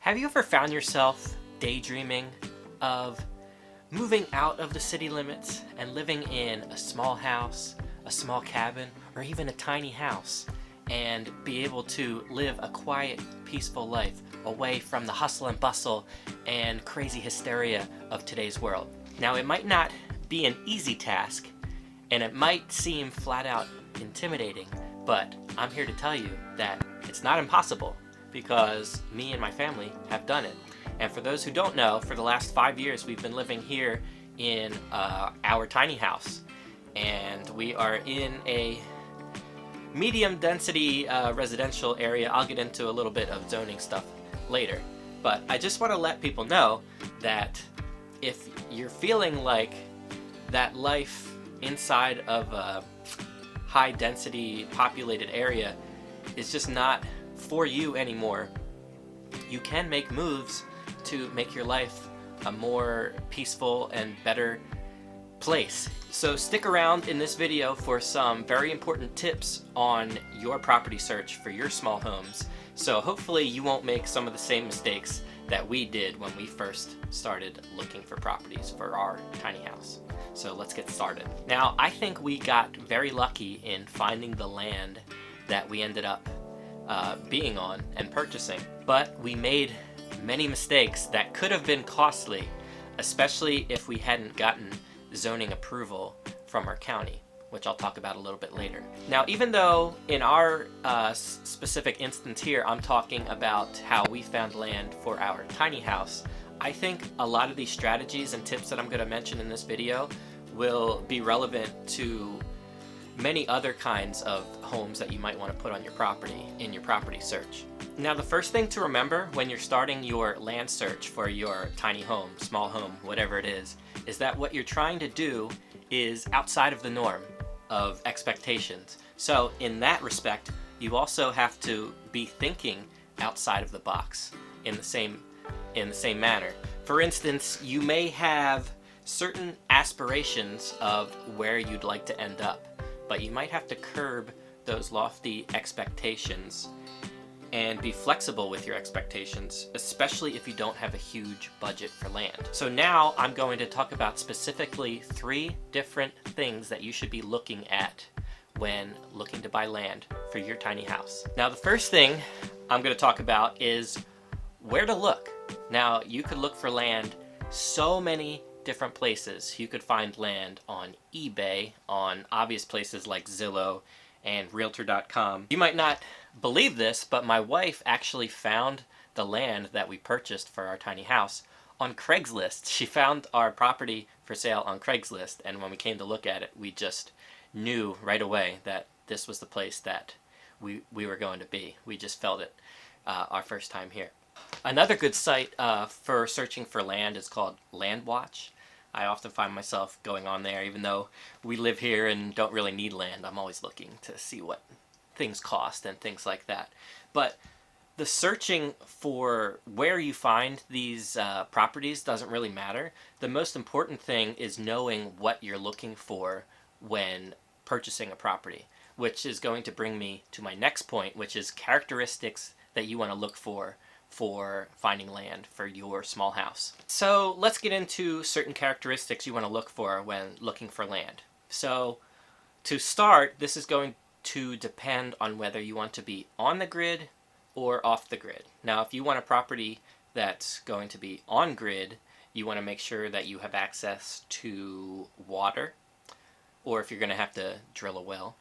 Have you ever found yourself daydreaming of moving out of the city limits and living in a small house, a small cabin, or even a tiny house, and be able to live a quiet, peaceful life away from the hustle and bustle and crazy hysteria of today's world? Now, it might not be an easy task, and it might seem flat out intimidating, but I'm here to tell you that it's not impossible, because me and my family have done it. And for those who don't know, for the last 5 years we've been living here in our tiny house, and we are in a medium density residential area. I'll get into a little bit of zoning stuff later, but I just want to let people know that if you're feeling like that life inside of a high density populated area is just not for you anymore, you can make moves to make your life a more peaceful and better place. So stick around in this video for some very important tips on your property search for your small homes. So hopefully you won't make some of the same mistakes that we did when we first started looking for properties for our tiny house. So let's get started. Now, I think we got very lucky in finding the land that we ended up being on and purchasing, but we made many mistakes that could have been costly, especially if we hadn't gotten zoning approval from our county, which I'll talk about a little bit later. Now, even though in our specific instance here, I'm talking about how we found land for our tiny house, I think a lot of these strategies and tips that I'm going to mention in this video will be relevant to many other kinds of homes that you might want to put on your property in your property search. Now, the first thing to remember when you're starting your land search for your tiny home, small home, whatever it is that what you're trying to do is outside of the norm of expectations. So in that respect, you also have to be thinking outside of the box in the same manner. For instance, you may have certain aspirations of where you'd like to end up, but you might have to curb those lofty expectations and be flexible with your expectations, especially if you don't have a huge budget for land. So now I'm going to talk about specifically 3 different things that you should be looking at when looking to buy land for your tiny house. Now, the first thing I'm going to talk about is where to look. Now, you could look for land so many different places. You could find land on eBay, on obvious places like Zillow and Realtor.com. You might not believe this, but my wife actually found the land that we purchased for our tiny house on Craigslist. She found our property for sale on Craigslist, and when we came to look at it, we just knew right away that this was the place that we were going to be. We just felt it our first time here. Another good site for searching for land is called LandWatch. I often find myself going on there, even though we live here and don't really need land. I'm always looking to see what things cost and things like that. But the searching for where you find these properties doesn't really matter. The most important thing is knowing what you're looking for when purchasing a property, which is going to bring me to my next point, which is characteristics that you want to look for finding land for your small house. So let's get into certain characteristics you want to look for when looking for land. So to start, this is going to depend on whether you want to be on the grid or off the grid. Now, if you want a property that's going to be on grid, you want to make sure that you have access to water, or if you're going to have to drill a well,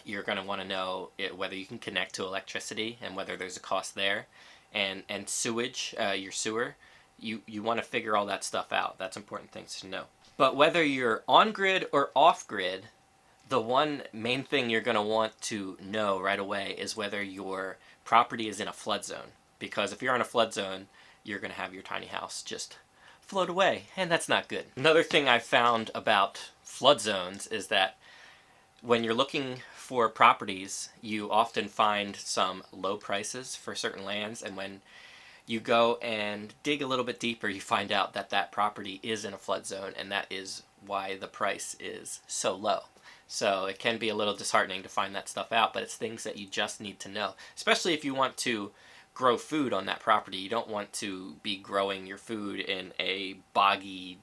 you're going to want to know whether you can connect to electricity and whether there's a cost there. And sewage, your sewer, you want to figure all that stuff out. That's important things to know. But whether you're on grid or off grid, the one main thing you're going to want to know right away is whether your property is in a flood zone. Because if you're in a flood zone, you're going to have your tiny house just float away, and that's not good. Another thing I've found about flood zones is that when you're looking for properties, you often find some low prices for certain lands, and when you go and dig a little bit deeper, you find out that that property is in a flood zone, and that is why the price is so low. So it can be a little disheartening to find that stuff out, but it's things that you just need to know, especially if you want to grow food on that property. You don't want to be growing your food in a boggy,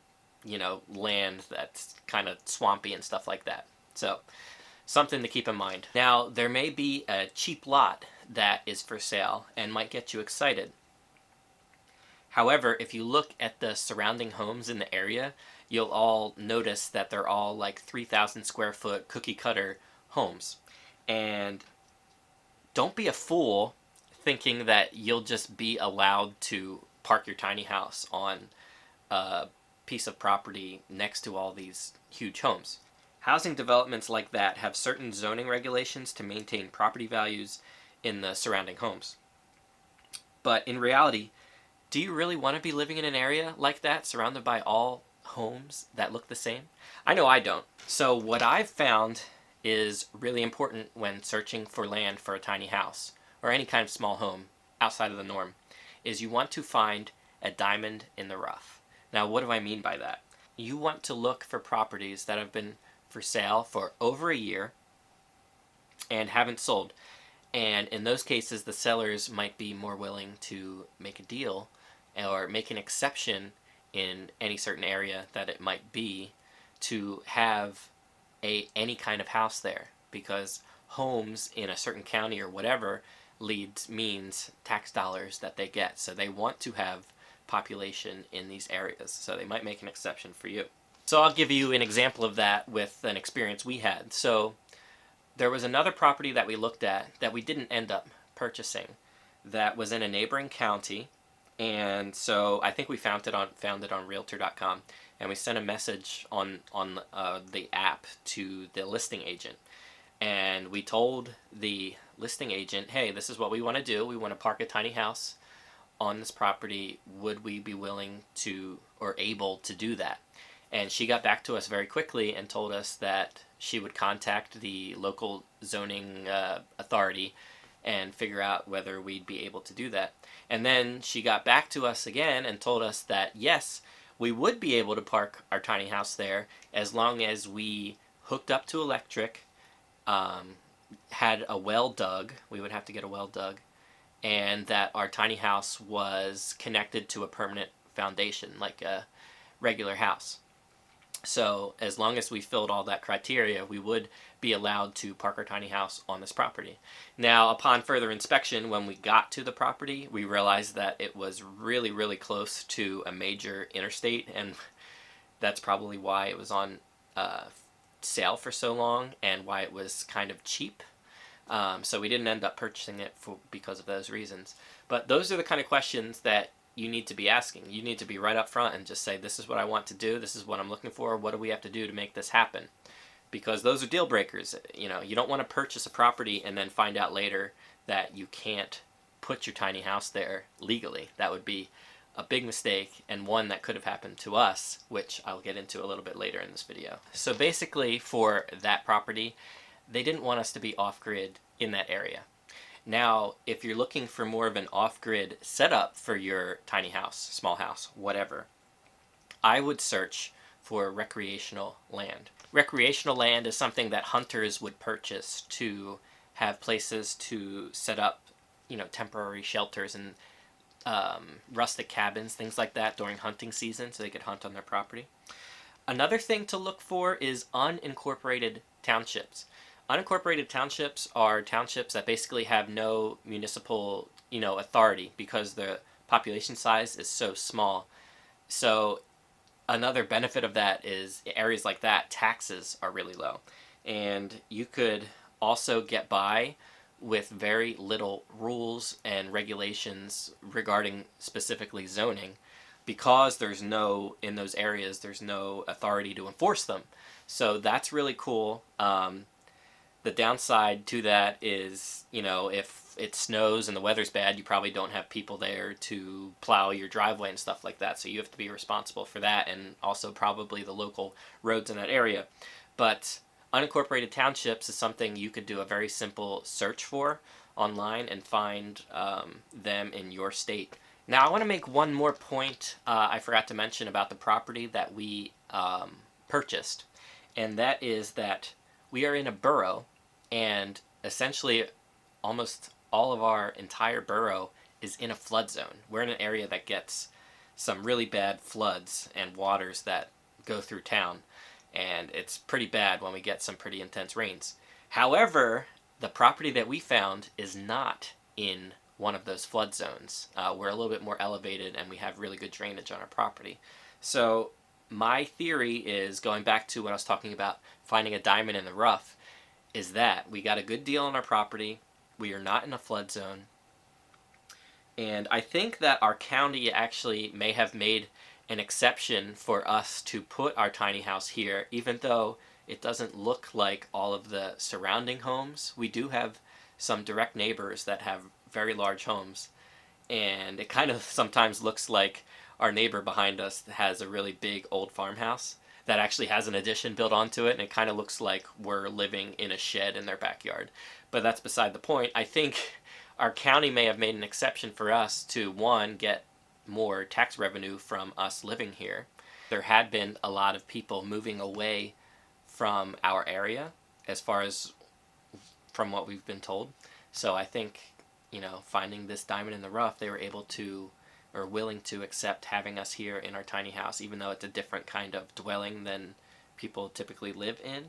land that's kind of swampy and stuff like that. So, something to keep in mind. Now, there may be a cheap lot that is for sale and might get you excited. However, if you look at the surrounding homes in the area, you'll all notice that they're all like 3,000 square foot cookie cutter homes. And don't be a fool thinking that you'll just be allowed to park your tiny house on a piece of property next to all these huge homes. Housing developments like that have certain zoning regulations to maintain property values in the surrounding homes. But in reality, do you really want to be living in an area like that, surrounded by all homes that look the same? I know I don't. So what I've found is really important when searching for land for a tiny house, or any kind of small home outside of the norm, is you want to find a diamond in the rough. Now, what do I mean by that? You want to look for properties that have been for sale for over a year and haven't sold. And in those cases, the sellers might be more willing to make a deal or make an exception in any certain area that it might be to have any kind of house there, because homes in a certain county or whatever means tax dollars that they get. So they want to have population in these areas. So they might make an exception for you. So I'll give you an example of that with an experience we had. So there was another property that we looked at that we didn't end up purchasing that was in a neighboring county. And so I think we found it on Realtor.com, and we sent a message on the app to the listing agent, and we told the listing agent, hey, this is what we want to do. We want to park a tiny house on this property. Would we be willing to or able to do that? And she got back to us very quickly and told us that she would contact the local zoning authority and figure out whether we'd be able to do that. And then she got back to us again and told us that yes, we would be able to park our tiny house there as long as we hooked up to electric, had a well dug. We would have to get a well dug, and that our tiny house was connected to a permanent foundation like a regular house. So as long as we filled all that criteria, we would be allowed to park our tiny house on this property. Now, upon further inspection, when we got to the property, we realized that it was really, really close to a major interstate, and that's probably why it was on sale for so long and why it was kind of cheap. So we didn't end up purchasing it because of those reasons. But those are the kind of questions that you need to be asking. You need to be right up front and just say, this is what I want to do, this is what I'm looking for, what do we have to do to make this happen? Because those are deal breakers. You don't want to purchase a property and then find out later that you can't put your tiny house there legally. That would be a big mistake, and one that could have happened to us, which I'll get into a little bit later in this video. So basically, for that property, they didn't want us to be off-grid in that area. Now, if you're looking for more of an off-grid setup for your tiny house, small house, whatever, I would search for recreational land. Recreational land is something that hunters would purchase to have places to set up, temporary shelters and rustic cabins, things like that during hunting season, so they could hunt on their property. Another thing to look for is unincorporated townships. Unincorporated townships are townships that basically have no municipal, authority because the population size is so small. So another benefit of that is areas like that, taxes are really low. And you could also get by with very little rules and regulations regarding specifically zoning, because in those areas, there's no authority to enforce them. So that's really cool. The downside to that is, if it snows and the weather's bad, you probably don't have people there to plow your driveway and stuff like that. So you have to be responsible for that, and also probably the local roads in that area. But unincorporated townships is something you could do a very simple search for online and find them in your state. Now, I want to make one more point I forgot to mention about the property that we purchased, and that is that we are in a borough, and essentially almost all of our entire borough is in a flood zone. We're in an area that gets some really bad floods and waters that go through town, and it's pretty bad when we get some pretty intense rains. However, the property that we found is not in one of those flood zones. We're a little bit more elevated and we have really good drainage on our property. So my theory is, going back to what I was talking about, finding a diamond in the rough, is that we got a good deal on our property, we are not in a flood zone, and I think that our county actually may have made an exception for us to put our tiny house here, even though it doesn't look like all of the surrounding homes. We do have some direct neighbors that have very large homes, and it kind of sometimes looks like our neighbor behind us has a really big old farmhouse that actually has an addition built onto it, and it kind of looks like we're living in a shed in their backyard. But that's beside the point. I think our county may have made an exception for us to, one, get more tax revenue from us living here. There had been a lot of people moving away from our area, as far as from what we've been told. So I think, you know, finding this diamond in the rough, they were able to, or willing to, accept having us here in our tiny house, even though it's a different kind of dwelling than people typically live in.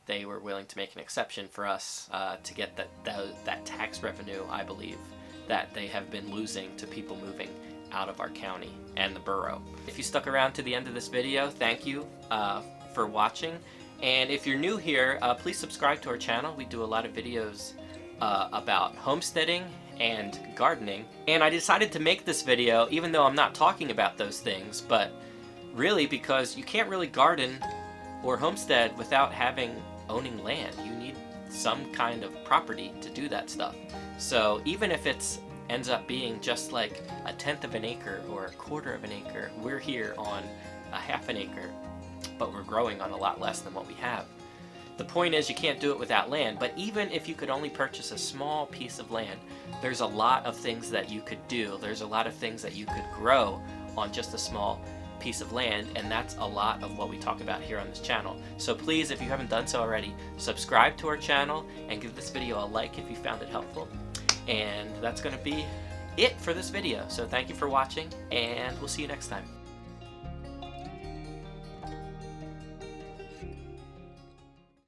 They were willing to make an exception for us to get that tax revenue, I believe, that they have been losing to people moving out of our county and the borough. If you stuck around to the end of this video, thank you for watching. And if you're new here, please subscribe to our channel. We do a lot of videos about homesteading and gardening. And I decided to make this video even though I'm not talking about those things, but really because you can't really garden or homestead without owning land. You need some kind of property to do that stuff. So even if it ends up being just like 1/10 of an acre or 1/4 of an acre, we're here on 1/2 an acre, but we're growing on a lot less than what we have. The point is, you can't do it without land, but even if you could only purchase a small piece of land, there's a lot of things that you could do. There's a lot of things that you could grow on just a small piece of land, and that's a lot of what we talk about here on this channel. So please, if you haven't done so already, subscribe to our channel and give this video a like if you found it helpful. And that's going to be it for this video. So thank you for watching, and we'll see you next time.